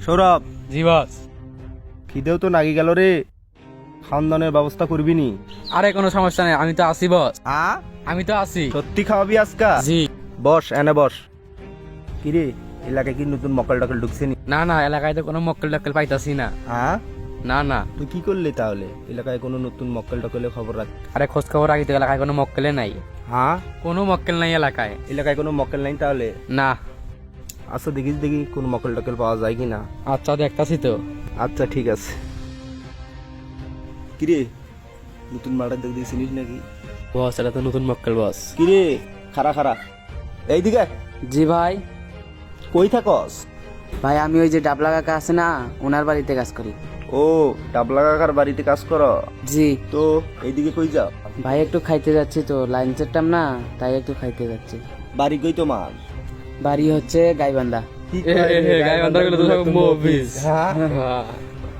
সৌরভ, জি বস। খিদেও তো নাগি গেল রে, খাওয়ান দাওয়ানের ব্যবস্থা করবি নি? আরে কোনো সমস্যা নেই, আমি তো আছি বস। হ্যাঁ, আমি তো আছি। সত্যি খাওয়াবি আজকা? জি। বস, এনে বস। কিরে, এলাকায় কি নতুন মক্কেল টকল ঢুকছে নি? না না, এলাকায় তো কোনো মক্কেল টক্কেল পাইতাছি না। হ্যাঁ, না না। তুই কি করলি তাহলে? এলাকায় কোনো নতুন মক্কেল টকলের খবর রাখ। আরে খোঁজ খবর রাখি তো, এলাকায় কোনো মক্কেলে নাই। হ্যাঁ, কোনো মক্কেল নাই এলাকায়। এলাকায় কোনো মক্কেল নাই তাহলে? না। আচ্ছা, দেখিস দেখি কোন মক্কেল টকল পাওয়া যায় কিনা। আচ্ছা দেখতাছি তো। আচ্ছা ঠিক আছে। কিরে, নতুন মার্ডার দেখতে চিনিস নাকি? বস, এটা তো নতুন মক্কেল বস। কিরে, খারা খারা এইদিকে জি ভাই। কই থাকস? ভাই আমি ওই যে ডাবলা কাকা আছে না, ওনার বাড়িতে কাজ করি। ও, ডাবলা কাকার বাড়িতে কাজ করো? জি। তো এইদিকে কই যাও? ভাই একটু খাইতে যাচ্ছি তো, লাঞ্চের টাইম না, তাই একটু খাইতে যাচ্ছি। বাড়ি কই তোমার? বাড়ি হচ্ছে গাইবান্ধা। হ্যাঁ?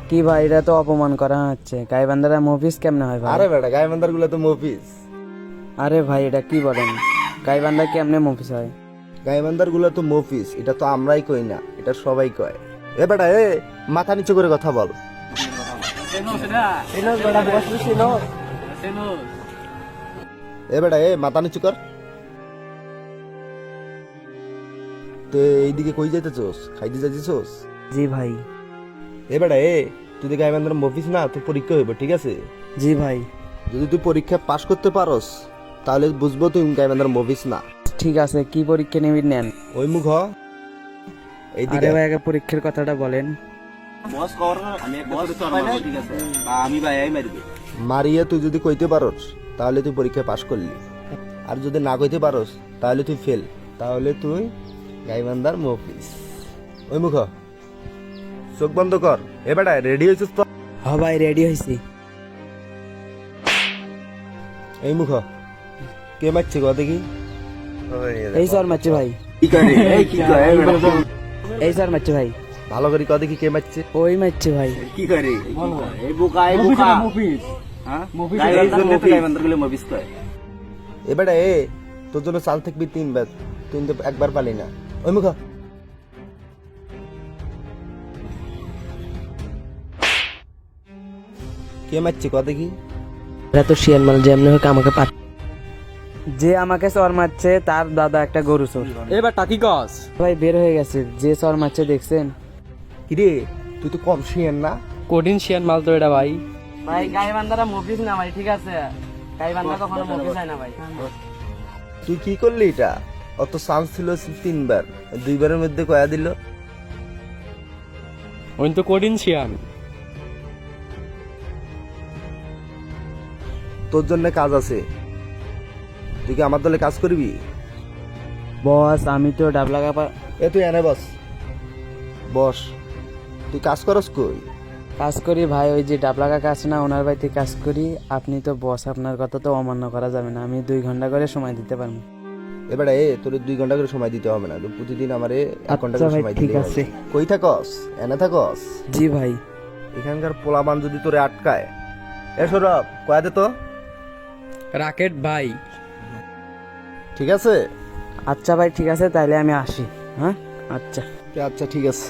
কি ভাই, এটা তো অপমান করা হচ্ছে। গাইবান্ধারা মফিস কেমনে হয় ভাই? আরে বেটা, গাইবান্ধার গুলো তো মফিস। আরে ভাই এটা কি বলেন, গাইবান্ধা কেমনে মফিস হয়? গাইবান্ধার গুলো তো মফিস, এটা তো আমরাই কই না, এটা সবাই কয়। এ বেটা, এ মাথা নিচু করে কথা বল। এ বেটা, এ মাথা নিচু কর। তো এইদিকে কই যাইতেছোস? খাইতে যাইতেছোস? জি ভাই। এ বেটা, এ তুই তো গাইবান্ধার মফিস না, তোর পরীক্ষা হইব, ঠিক আছে? জি ভাই। যদি তুই পরীক্ষা পাশ করতে পারস তাহলে বুঝবো তুই গাইবান্ধার মফিস না। ঠিক আছে, কি পরীক্ষা নেবি নেন। ওই মুখ হ। এইদিকে আরে ভাই আগে পরীক্ষার কথাটা বলেন। মারিয়ে তুই যদি কইতে পারস তাহলে তুই পরীক্ষা পাশ করলি, আর যদি না কইতে পারস তাহলে তুই ফেল, তাহলে তুই গাইবান্ধার মফিস। ওই মুখ হ। চোখ বন্ধ কর। এ বেটা, রেডি হয়েছিস তো? হ ভাই রেডি হয়েছি। এই মুখ হ। কে মারছে ক দেখি? এই স্যার মারছে ভাই। এই স্যার মারছে ভাই। ভালো করে ক দেখি কে মারছে? ওই মারছে ভাই। কি করে? এবারে এ তোর জন্য চাল থাকবি 3 বার, তুই তো একবার পালি না। ওই মুখ হ। কে মারছে ক দেখি? এটা তো শিয়াল মাল, যেমনি হোক আমাকে যে আমাকে চর মারছে তার দাদা একটা গরু চোর। এবার টাকি কস। ভাই বের হয়ে গেছে, যে চর মারছে দেখছেন? কিরে, তুই তো কম শিয়ান না? কঠিন শিয়ান মাল তো এটা ভাই। ভাই গাইবান্ধারা মফিস না ভাই, ঠিক আছে? গাইবান্ধা কখনো মফিস হয় না ভাই। তুই কি করলি এটা? অত চান্স ছিল 3 বার, 2 বারের মধ্যে কয়া দিল। ওই তো কঠিন শিয়ান। তোর জন্য কাজ আছে, তুই কি আমার দলে কাজ করবি? বস আমি তো ডাবলা কাপা এ তুই এনে বস। বস, তুই কাজ করস কই? কাজ করি ভাই, ওই যে ডাবলা কাকা আছে না, ওনার বাড়িতে কাজ করি। আপনি তো বস, আপনার কথা তো অমান্য করা যাবে না। আমি 2 ঘন্টা করে সময় দিতে পারবো। এবারে এ তোর 2 ঘন্টা করে সময় দিতে হবে না, তুই প্রতিদিন আমারে 1 ঘন্টা আচ্ছা করে ভাই, সময় ঠিক দিতে আছে। হবে। কই থাকস? এনে থাকস? জি ভাই। এখানকার পোলাবান যদি তোরে আটকায়, এ সৌরভ কয়া দে তো। রাকেট ভাই। ঠিক আছে? আচ্ছা ভাই ঠিক আছে, তাইলে আমি আসি। হ্যাঁ আচ্ছা। আচ্ছা ঠিক আছে।